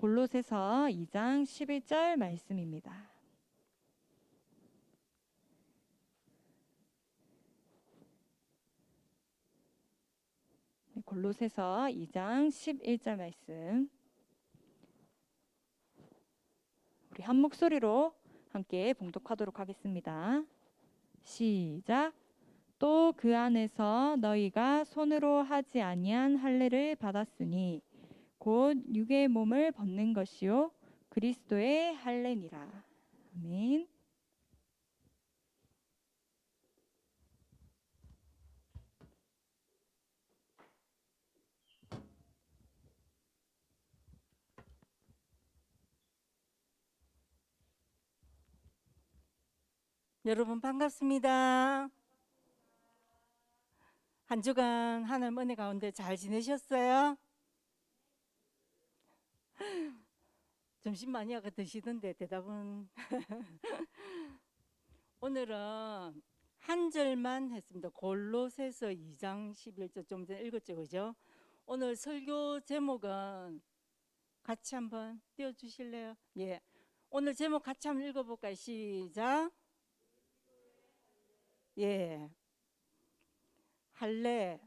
골로새서 2장 11절 말씀입니다. 골로새서 2장 11절 말씀, 우리 한 목소리로 함께 봉독하도록 하겠습니다. 시작. 또 그 안에서 너희가 손으로 하지 아니한 할례를 받았으니 곧 육의 몸을 벗는 것이요 그리스도의 할례니라. 아멘. 여러분 반갑습니다. 한 주간 하나님 은혜 가운데 잘 지내셨어요? 점심 많이 아까 드시던데 대답은 오늘은 한 절만 했습니다. 골로새서 2장 11절 좀 전에 읽었죠, 그죠? 오늘 설교 제목은 같이 한번 띄워주실래요? 예, 오늘 제목 같이 한번 읽어볼까요? 시작. 예, 할례.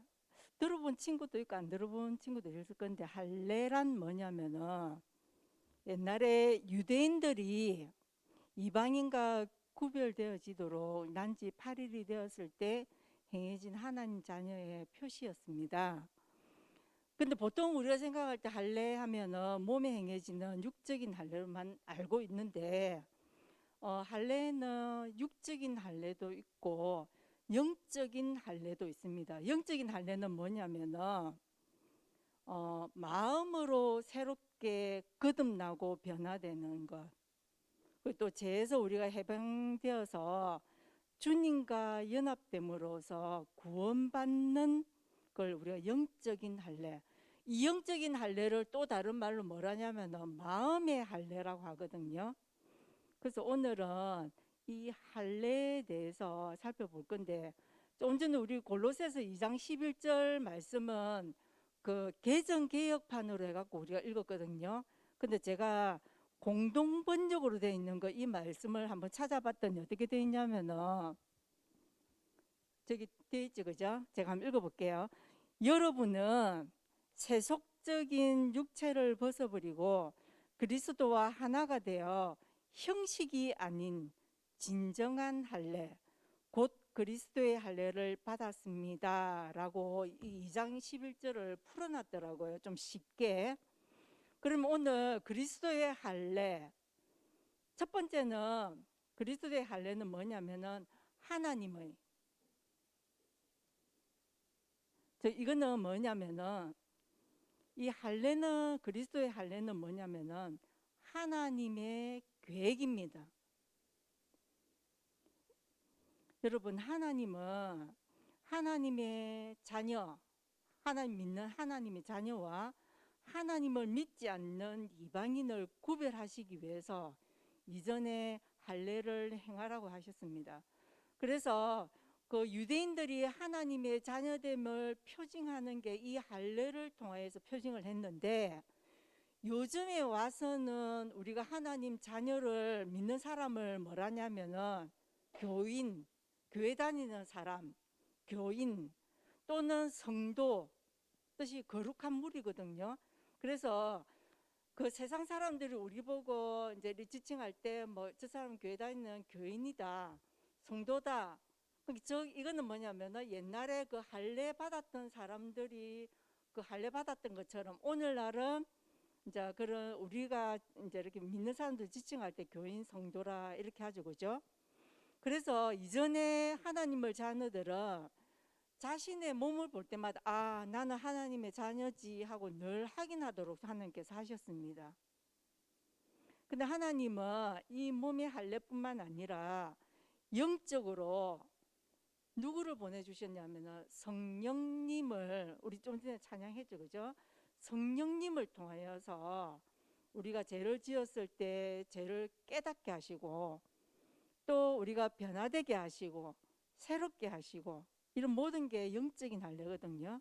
들어본 친구도 있고 안 들어본 친구도 있을 건데, 할례란 뭐냐면은 옛날에 유대인들이 이방인과 구별되어지도록 난지 8일이 되었을 때 행해진 하나님 자녀의 표시였습니다. 근데 보통 우리가 생각할 때 할례 하면은 몸에 행해지는 육적인 할례로만 알고 있는데, 할례는 육적인 할례도 있고 영적인 할례도 있습니다. 영적인 할례는 뭐냐면은 마음으로 새롭게 거듭나고 변화되는 것. 그리고 또 죄에서 우리가 해방되어서 주님과 연합됨으로써 구원받는 걸 우리가 영적인 할례. 이 영적인 할례를 또 다른 말로 뭐라냐면은 마음의 할례라고 하거든요. 그래서 오늘은 이 할례에 대해서 살펴볼 건데, 좀 전에 우리 골로새서 2장 11절 말씀은 그 개정 개혁판으로 해갖고 우리가 읽었거든요. 근데 제가 공동 번역으로 되어 있는 거 이 말씀을 한번 찾아봤더니 어떻게 되어 있냐면은 저기 되어 있죠, 그죠? 제가 한번 읽어볼게요. 여러분은 세속적인 육체를 벗어버리고 그리스도와 하나가 되어 형식이 아닌 진정한 할례, 곧 그리스도의 할례를 받았습니다 라고 이 2장 11절을 풀어놨더라고요, 좀 쉽게. 그럼 오늘 그리스도의 할례, 첫 번째는 그리스도의 할례는 뭐냐면은 하나님의, 이거는 뭐냐면은 이 할례는, 그리스도의 할례는 뭐냐면은 하나님의 계획입니다. 여러분, 하나님은 하나님의 자녀, 하나님 믿는 하나님의 자녀와 하나님을 믿지 않는 이방인을 구별하시기 위해서 이전에 할례를 행하라고 하셨습니다. 그래서 그 유대인들이 하나님의 자녀됨을 표징하는 게 이 할례를 통해서 표징을 했는데, 요즘에 와서는 우리가 하나님 자녀를 믿는 사람을 뭐라냐면은 교인, 교회 다니는 사람, 교인 또는 성도, 뜻이 거룩한 무리거든요. 그래서 그 세상 사람들이 우리 보고 이제 지칭할 때 뭐 저 사람 교회 다니는 교인이다, 성도다. 이거는 뭐냐면은 옛날에 그 할례 받았던 사람들이 그 할례 받았던 것처럼 오늘날은 이제 그런 우리가 이제 이렇게 믿는 사람들 지칭할 때 교인 성도라 이렇게 하죠, 그죠? 그래서 이전에 하나님을 자녀들은 자신의 몸을 볼 때마다 아, 나는 하나님의 자녀지 하고 늘 확인하도록 하나님께서 하셨습니다. 근데 하나님은 이 몸의 할례뿐만 아니라 영적으로 누구를 보내주셨냐면 성령님을, 우리 좀 전에 찬양했죠, 그죠? 성령님을 통하여서 우리가 죄를 지었을 때 죄를 깨닫게 하시고, 또 우리가 변화되게 하시고 새롭게 하시고, 이런 모든 게 영적인 할례거든요.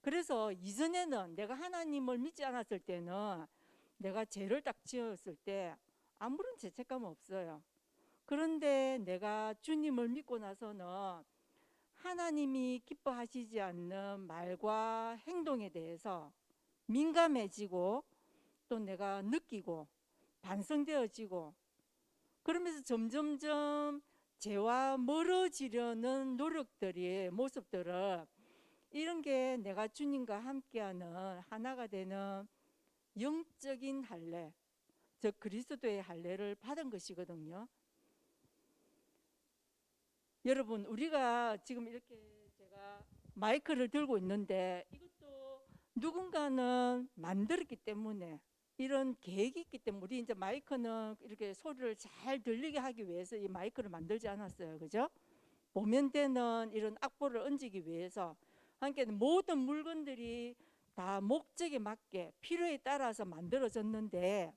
그래서 이전에는 내가 하나님을 믿지 않았을 때는 내가 죄를 딱 지었을 때 아무런 죄책감 없어요. 그런데 내가 주님을 믿고 나서는 하나님이 기뻐하시지 않는 말과 행동에 대해서 민감해지고 또 내가 느끼고 반성되어지고 그러면서 점점점 죄와 멀어지려는 노력들이 모습들을 이런 게 내가 주님과 함께하는 하나가 되는 영적인 할례, 즉 그리스도의 할례를 받은 것이거든요. 여러분, 우리가 지금 이렇게 제가 마이크를 들고 있는데 이것도 누군가는 만들었기 때문에 이런 계획이 있기 때문에 우리 이제 마이크는 이렇게 소리를 잘 들리게 하기 위해서 이 마이크를 만들지 않았어요. 그죠? 보면 되는 이런 악보를 얹기 위해서 함께 모든 물건들이 다 목적에 맞게 필요에 따라서 만들어졌는데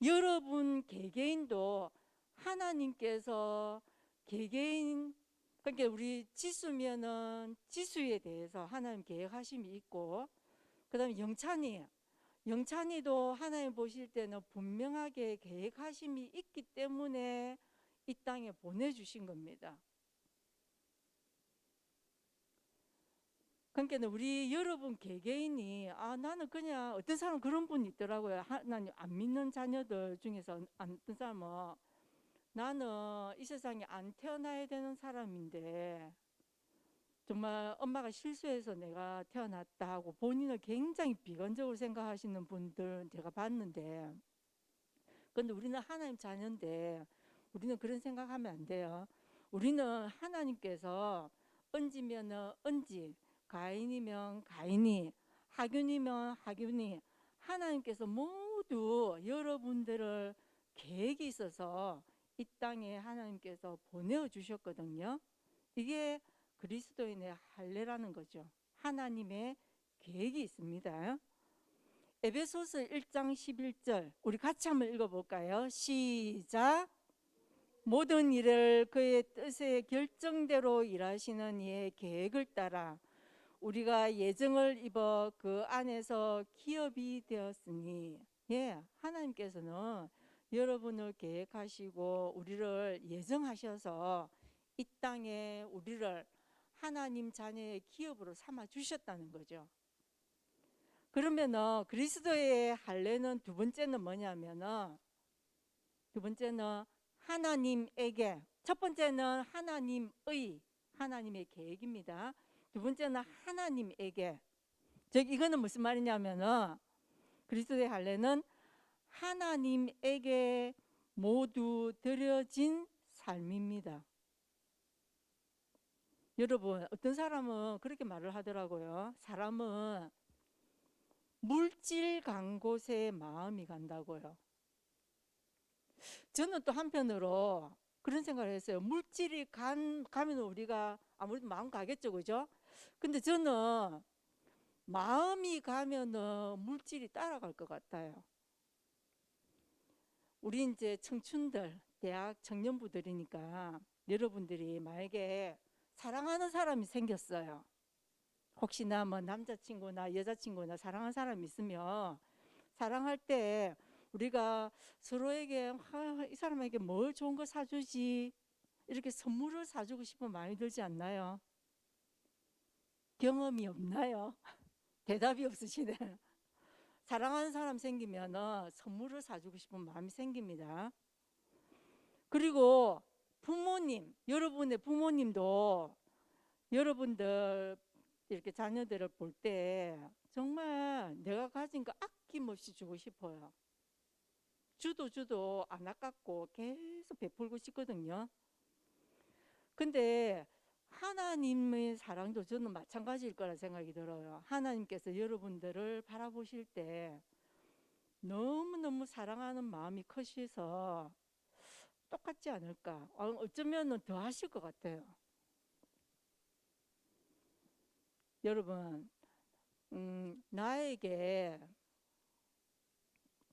여러분 개개인도 하나님께서 개개인 그러니까 우리 지수면은 지수에 대해서 하나님 계획하심이 있고 그다음에 영찬이도 하나님 보실 때는 분명하게 계획하심이 있기 때문에 이 땅에 보내주신 겁니다. 그러니까 우리 여러분 개개인이 나는 그냥 어떤 사람 그런 분이 있더라고요. 하나님 안 믿는 자녀들 중에서 어떤 사람은 나는 이 세상에 안 태어나야 되는 사람인데 정말 엄마가 실수해서 내가 태어났다 하고 본인을 굉장히 비관적으로 생각하시는 분들 제가 봤는데 근데 우리는 하나님 자녀인데 우리는 그런 생각하면 안 돼요. 우리는 하나님께서恩지면은恩지 가인이면 가인이 하균이면 하균이 하나님께서 모두 여러분들을 계획이 있어서 이 땅에 하나님께서 보내어 주셨거든요. 이게 그리스도인의 할례라는 거죠. 하나님의 계획이 있습니다. 에베소서 1장 11절 우리 같이 한번 읽어볼까요? 시작. 모든 일을 그의 뜻의 결정대로 일하시는 이의 계획을 따라 우리가 예정을 입어 그 안에서 기업이 되었으니 하나님께서는 여러분을 계획하시고 우리를 예정하셔서 이 땅에 우리를 하나님 자녀의 기업으로 삼아 주셨다는 거죠. 그러면은 그리스도의 할례는 두 번째는 뭐냐면은 두 번째는 하나님에게 첫 번째는 하나님의 계획입니다. 두 번째는 하나님에게 즉 이거는 무슨 말이냐면은 그리스도의 할례는 하나님에게 모두 드려진 삶입니다. 여러분 어떤 사람은 그렇게 말을 하더라고요. 사람은 물질 간 곳에 마음이 간다고요. 저는 또 한편으로 그런 생각을 했어요. 물질이 가면 우리가 아무래도 마음 가겠죠, 그죠? 근데 저는 마음이 가면은 물질이 따라갈 것 같아요. 우리 이제 청춘들, 대학 청년부들이니까 여러분들이 만약에 사랑하는 사람이 생겼어요. 혹시나 뭐 남자친구나 여자친구나 사랑하는 사람이 있으면 사랑할 때 우리가 서로에게 이 사람에게 뭘 좋은 거 사주지 이렇게 선물을 사주고 싶은 마음이 들지 않나요? 경험이 없나요? 대답이 없으시네. 사랑하는 사람 생기면 선물을 사주고 싶은 마음이 생깁니다. 그리고 부모님, 여러분의 부모님도 여러분들 이렇게 자녀들을 볼 때 정말 내가 가진 거 아낌없이 주고 싶어요. 주도 안 아깝고 계속 베풀고 싶거든요. 근데 하나님의 사랑도 저는 마찬가지일 거라 생각이 들어요. 하나님께서 여러분들을 바라보실 때 너무너무 사랑하는 마음이 크셔서 똑같지 않을까. 어쩌면 더 하실 것 같아요. 여러분, 나에게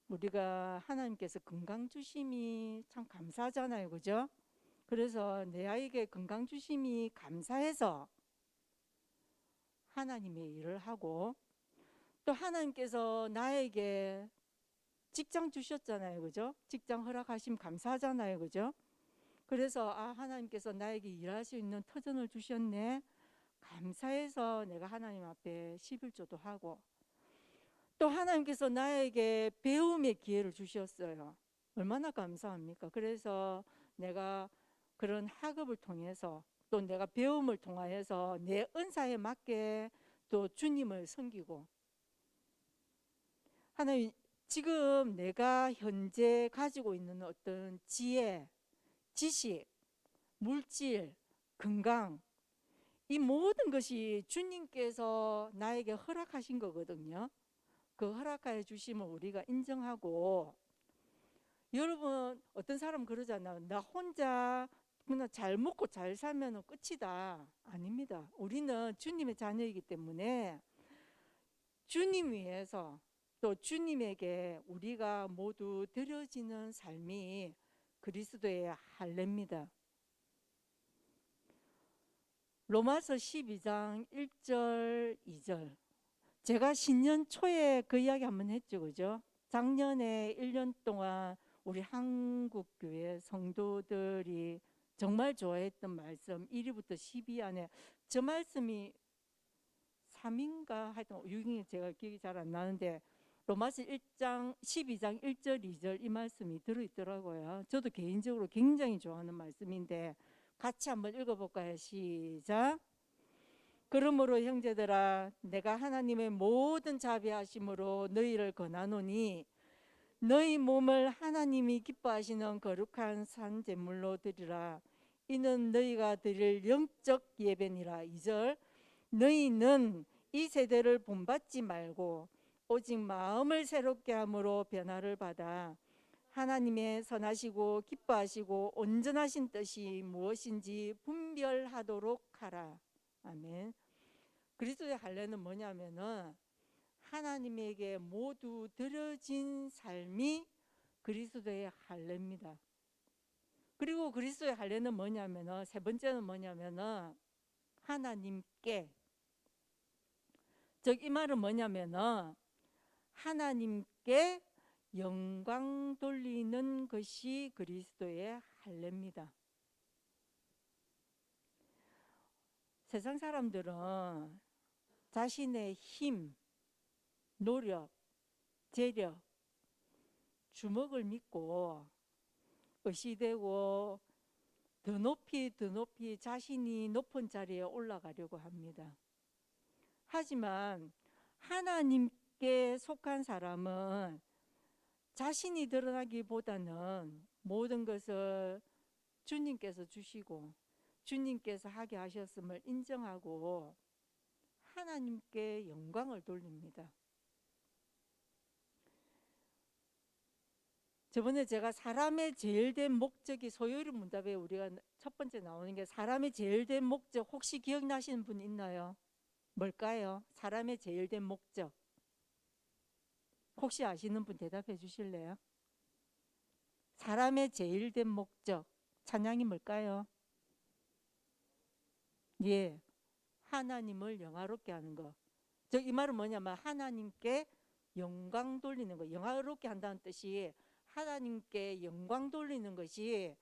우리가 하나님께서 건강 주심이 참 감사하잖아요. 그죠? 그래서 내 아이에게 건강 주심이 감사해서 하나님의 일을 하고 또 하나님께서 나에게 직장 주셨잖아요, 그죠? 직장 허락하심 감사하잖아요, 그죠? 그래서 아, 하나님께서 나에게 일할 수 있는 터전을 주셨네. 감사해서 내가 하나님 앞에 11조도 하고, 또 하나님께서 나에게 배움의 기회를 주셨어요. 얼마나 감사합니까? 그래서 내가 그런 학업을 통해서 또 내가 배움을 통하여서 내 은사에 맞게 또 주님을 섬기고, 하나님, 지금 내가 현재 가지고 있는 어떤 지혜, 지식, 물질, 건강, 이 모든 것이 주님께서 나에게 허락하신 거거든요. 그 허락하여 주심을 우리가 인정하고, 여러분 어떤 사람 그러잖아요. 나 혼자 그냥 잘 먹고 잘 살면 끝이다. 아닙니다. 우리는 주님의 자녀이기 때문에 주님 위해서 또 주님에게 우리가 모두 드려지는 삶이 그리스도의 할례입니다. 로마서 12장 1절 2절, 제가 신년 초에 그 이야기 한번 했죠, 그죠? 작년에 1년 동안 우리 한국 교회 성도들이 정말 좋아했던 말씀 1위부터 10위 안에 저 말씀이 3인가 하여튼 6위, 제가 기억이 잘 안 나는데 로마서 1장 12장 1절 2절 이 말씀이 들어있더라고요. 저도 개인적으로 굉장히 좋아하는 말씀인데 같이 한번 읽어볼까요? 시작. 그러므로 형제들아, 내가 하나님의 모든 자비하심으로 너희를 권하노니 너희 몸을 하나님이 기뻐하시는 거룩한 산 제물로 드리라. 이는 너희가 드릴 영적 예배니라. 2절, 너희는 이 세대를 본받지 말고 오직 마음을 새롭게 함으로 변화를 받아 하나님의 선하시고 기뻐하시고 온전하신 뜻이 무엇인지 분별하도록 하라. 아멘. 그리스도의 할례는 뭐냐면은 하나님에게 모두 드려진 삶이 그리스도의 할례입니다. 그리고 그리스도의 할례는 뭐냐면은 세 번째는 뭐냐면은 하나님께, 즉 이 말은 뭐냐면은 하나님께 영광 돌리는 것이 그리스도의 할례입니다. 세상 사람들은 자신의 힘, 노력, 재력, 주먹을 믿고 의시되고 더 높이 자신이 높은 자리에 올라가려고 합니다. 하지만 하나님께 속한 사람은 자신이 드러나기보다는 모든 것을 주님께서 주시고 주님께서 하게 하셨음을 인정하고 하나님께 영광을 돌립니다. 저번에 제가 사람의 제일 된 목적이, 소요리 문답에 우리가 첫 번째 나오는 게 사람의 제일 된 목적, 혹시 기억나시는 분 있나요? 뭘까요? 사람의 제일 된 목적. 혹시 아시는 분 대답해 주실래요? 사람의 제일 된 목적, 찬양이 뭘까요? 예, 하나님을 영화롭게 하는 거. 이 말은 뭐냐면 하나님께 영광 돌리는 거. 영화롭게 한다는 뜻이 하나님께 영광 돌리는 것이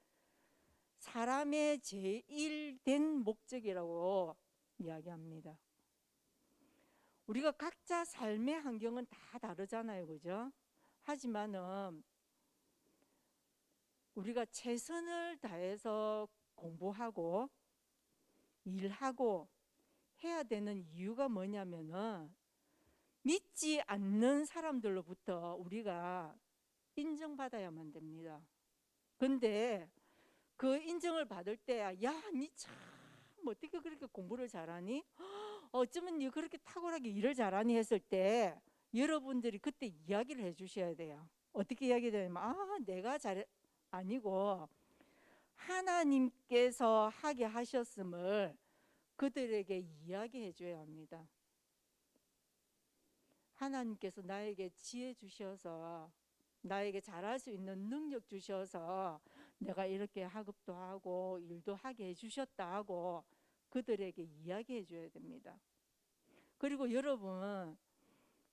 사람의 제일된 목적이라고 이야기합니다. 우리가 각자 삶의 환경은 다 다르잖아요, 그죠? 하지만은 우리가 최선을 다해서 공부하고 일하고 해야 되는 이유가 뭐냐면은 믿지 않는 사람들로부터 우리가 인정받아야만 됩니다. 근데 그 인정을 받을 때, 야, 니 참 어떻게 그렇게 공부를 잘하니? 어쩌면 니 그렇게 탁월하게 일을 잘하니 했을 때 여러분들이 그때 이야기를 해주셔야 돼요. 어떻게 이야기되냐면 내가 잘 아니고 하나님께서 하게 하셨음을 그들에게 이야기해 줘야 합니다. 하나님께서 나에게 지혜 주셔서 나에게 잘할 수 있는 능력 주셔서 내가 이렇게 학업도 하고 일도 하게 해주셨다 하고 그들에게 이야기해 줘야 됩니다. 그리고 여러분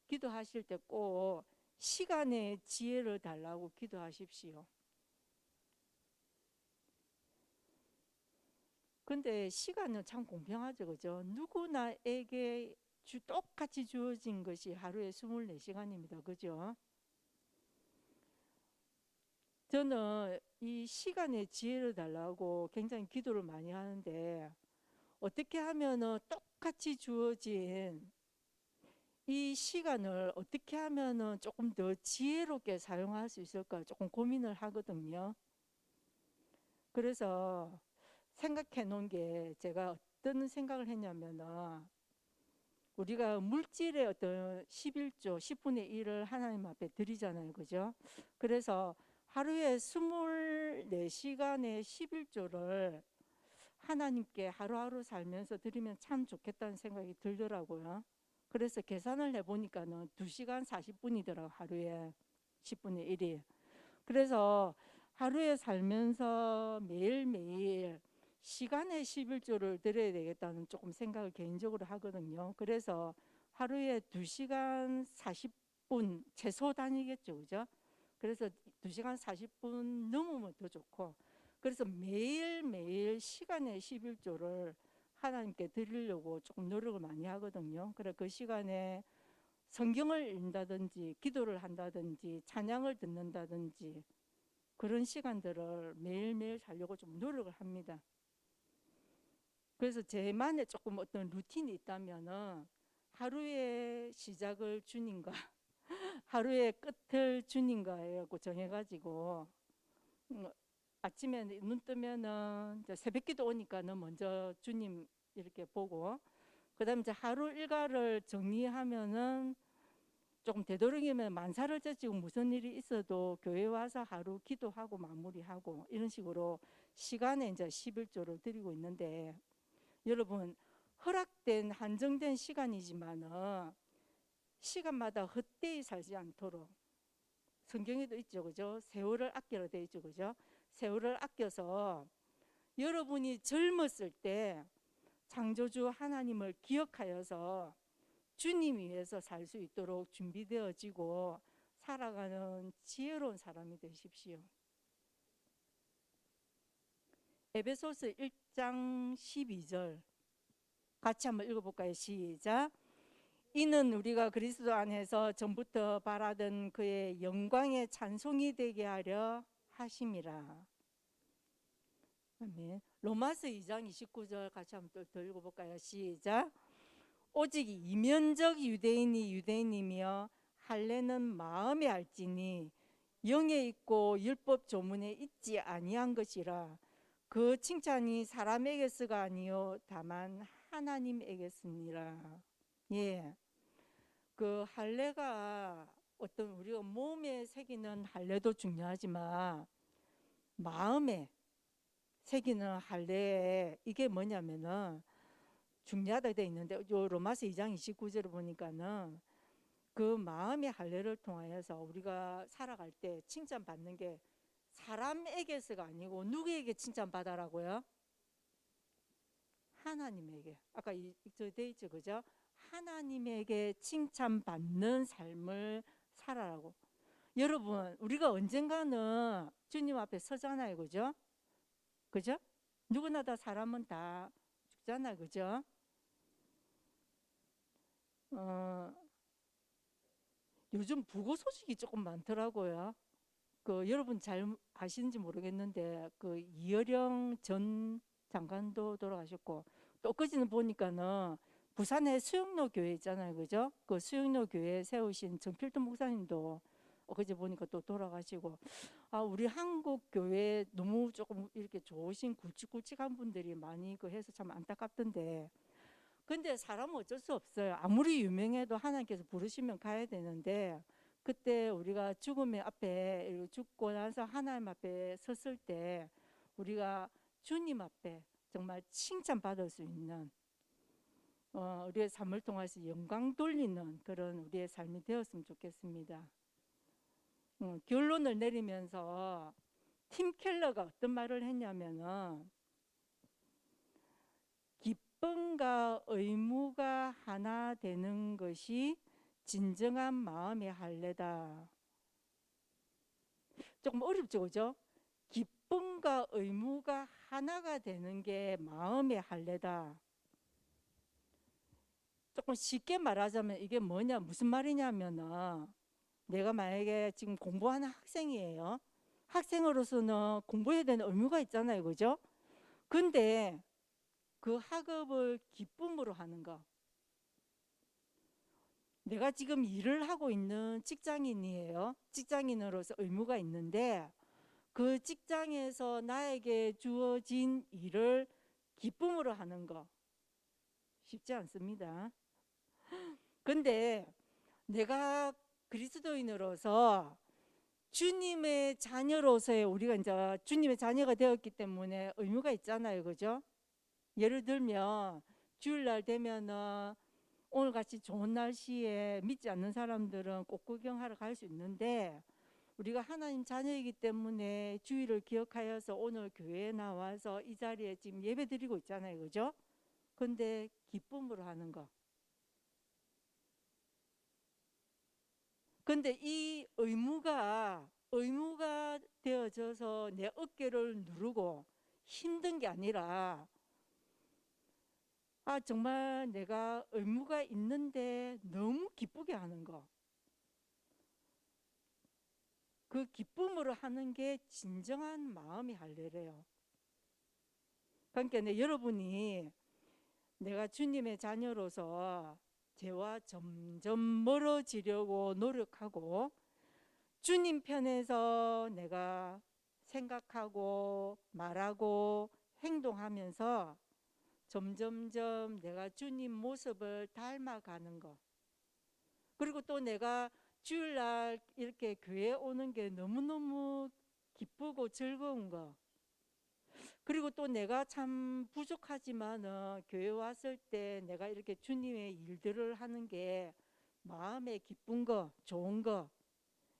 기도하실 때 꼭 시간의 지혜를 달라고 기도하십시오. 근데 시간은 참 공평하죠, 그죠? 누구나에게 똑같이 주어진 것이 하루에 24시간입니다, 그죠? 저는 이 시간의 지혜를 달라고 굉장히 기도를 많이 하는데, 어떻게 하면은 똑같이 주어진 이 시간을 어떻게 하면은 조금 더 지혜롭게 사용할 수 있을까 조금 고민을 하거든요. 그래서 생각해 놓은 게, 제가 어떤 생각을 했냐면은, 우리가 물질의 어떤 11조 10분의 1을 하나님 앞에 드리잖아요, 그죠? 그래서 하루에 24시간의 11조를 하나님께 하루하루 살면서 드리면 참 좋겠다는 생각이 들더라고요. 그래서 계산을 해보니까는 2시간 40분이더라고요, 하루에 10분의 1이. 그래서 하루에 살면서 매일매일 시간의 11조를 드려야 되겠다는 조금 생각을 개인적으로 하거든요. 그래서 하루에 2시간 40분 최소 단위겠죠, 그죠? 그래서 2시간 40분 넘으면 더 좋고, 그래서 매일매일 시간의 11조를 하나님께 드리려고 조금 노력을 많이 하거든요. 그래 그 시간에 성경을 읽는다든지 기도를 한다든지 찬양을 듣는다든지 그런 시간들을 매일매일 살려고 좀 노력을 합니다. 그래서 제만의 조금 어떤 루틴이 있다면은, 하루의 시작을 주님과 하루의 끝을 주님과 정해가지고, 아침에 눈 뜨면은 이제 새벽기도 오니까는 먼저 주님 이렇게 보고, 그다음에 이제 하루 일과를 정리하면은 조금 되도록이면 만사를 제치고 무슨 일이 있어도 교회 와서 하루 기도하고 마무리하고 이런 식으로 시간에 이제 11조를 드리고 있는데, 여러분, 허락된 한정된 시간이지만은 시간마다 헛되이 살지 않도록, 성경에도 있죠, 그죠? 세월을 아끼라 돼 있죠, 그죠? 세월을 아껴서 여러분이 젊었을 때 창조주 하나님을 기억하여서 주님 위해서 살 수 있도록 준비되어지고 살아가는 지혜로운 사람이 되십시오. 에베소서 1장 12절 같이 한번 읽어볼까요? 시작. 이는 우리가 그리스도 안에서 전부터 바라던 그의 영광의 찬송이 되게 하려 하심이라. 아멘. 로마서 2장 29절 같이 한번 더 읽어볼까요? 시작. 오직 이면적 유대인이 유대인이며 할례는 마음에 알지니 영에 있고 율법 조문에 있지 아니한 것이라. 그 칭찬이 사람에게서가 아니요 다만 하나님에게서니라. 예, 그 할례가 어떤 우리가 몸에 새기는 할례도 중요하지만 마음에 새기는 할례, 이게 뭐냐면은 중요하다 되어 있는데, 요 로마서 2장 29절을 보니까는 그 마음의 할례를 통하여서 우리가 살아갈 때 칭찬받는 게 사람에게서가 아니고 누구에게 칭찬받아라고요? 하나님에게. 아까 저 돼 있죠, 그죠? 하나님에게 칭찬받는 삶을 살아라고. 여러분, 우리가 언젠가는 주님 앞에 서잖아요, 그죠? 그죠? 누구나 다 사람은 다 죽잖아요, 그죠? 어, 요즘 부고 소식이 조금 많더라고요. 그 여러분 잘 아시는지 모르겠는데 그 이어령 전 장관도 돌아가셨고, 또 엊그제는 보니까는 부산에 수영로 교회 있잖아요, 그죠? 그 수영로 교회 세우신 정필돈 목사님도 엊그제 보니까 또 돌아가시고, 아 우리 한국 교회 너무 조금 이렇게 좋으신 굵직굵직한 분들이 많이 그 해서 참 안타깝던데, 근데 사람은 어쩔 수 없어요. 아무리 유명해도 하나님께서 부르시면 가야 되는데, 그때 우리가 죽음의 앞에 죽고 나서 하나님 앞에 섰을 때 우리가 주님 앞에 정말 칭찬받을 수 있는, 우리의 삶을 통해서 영광 돌리는 그런 우리의 삶이 되었으면 좋겠습니다. 결론을 내리면서 팀 켈러가 어떤 말을 했냐면은, 기쁨과 의무가 하나 되는 것이 진정한 마음의 할례다. 조금 어렵죠, 그죠? 기쁨과 의무가 하나가 되는 게 마음의 할례다. 조금 쉽게 말하자면 이게 뭐냐, 무슨 말이냐면은 내가 만약에 지금 공부하는 학생이에요. 학생으로서는 공부해야 되는 의무가 있잖아요, 그죠? 근데 그 학업을 기쁨으로 하는 거. 내가 지금 일을 하고 있는 직장인이에요. 직장인으로서 의무가 있는데 그 직장에서 나에게 주어진 일을 기쁨으로 하는 거 쉽지 않습니다. 근데 내가 그리스도인으로서 주님의 자녀로서의 우리가 이제 주님의 자녀가 되었기 때문에 의무가 있잖아요, 그죠? 예를 들면 주일날 되면은 오늘 같이 좋은 날씨에 믿지 않는 사람들은 꽃 구경하러 갈 수 있는데 우리가 하나님 자녀이기 때문에 주일을 기억하여서 오늘 교회에 나와서 이 자리에 지금 예배 드리고 있잖아요, 그죠? 근데 기쁨으로 하는 거. 근데 이 의무가 되어져서 내 어깨를 누르고 힘든 게 아니라 아 정말 내가 의무가 있는데 너무 기쁘게 하는 거. 그 기쁨으로 하는 게 진정한 마음의 할례래요. 그러니까 여러분이 내가 주님의 자녀로서 죄와 점점 멀어지려고 노력하고 주님 편에서 내가 생각하고 말하고 행동하면서 점점점 내가 주님 모습을 닮아가는 것. 그리고 또 내가 주일날 이렇게 교회 오는 게 너무너무 기쁘고 즐거운 거. 그리고 또 내가 참 부족하지만은 교회 왔을 때 내가 이렇게 주님의 일들을 하는 게 마음에 기쁜 거, 좋은 거.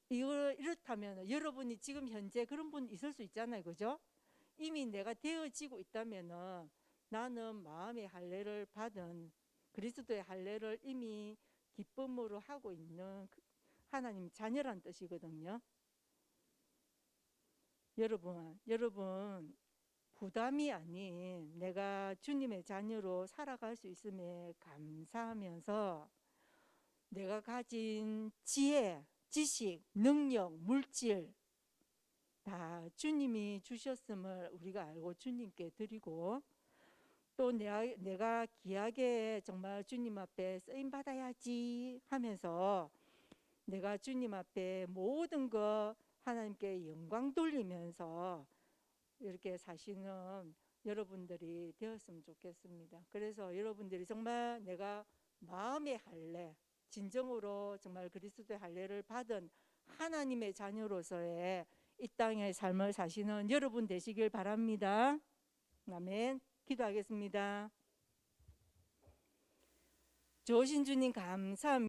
이렇다면 여러분이 지금 현재 그런 분 있을 수 있잖아요, 그죠? 이미 내가 되어지고 있다면은 나는 마음의 할례를 받은 그리스도의 할례를 이미 기쁨으로 하고 있는 하나님 자녀란 뜻이거든요. 여러분 부담이 아닌 내가 주님의 자녀로 살아갈 수 있음에 감사하면서 내가 가진 지혜, 지식, 능력, 물질 다 주님이 주셨음을 우리가 알고 주님께 드리고 또 내가 귀하게 정말 주님 앞에 쓰임 받아야지 하면서 내가 주님 앞에 모든 것 하나님께 영광 돌리면서 이렇게 사시는 여러분들이 되었으면 좋겠습니다. 그래서 여러분들이 정말 내가 마음의 할례, 진정으로 정말 그리스도의 할례를 받은 하나님의 자녀로서의 이 땅의 삶을 사시는 여러분 되시길 바랍니다. 아멘. 기도하겠습니다. 좋으신 주님 감사합니다.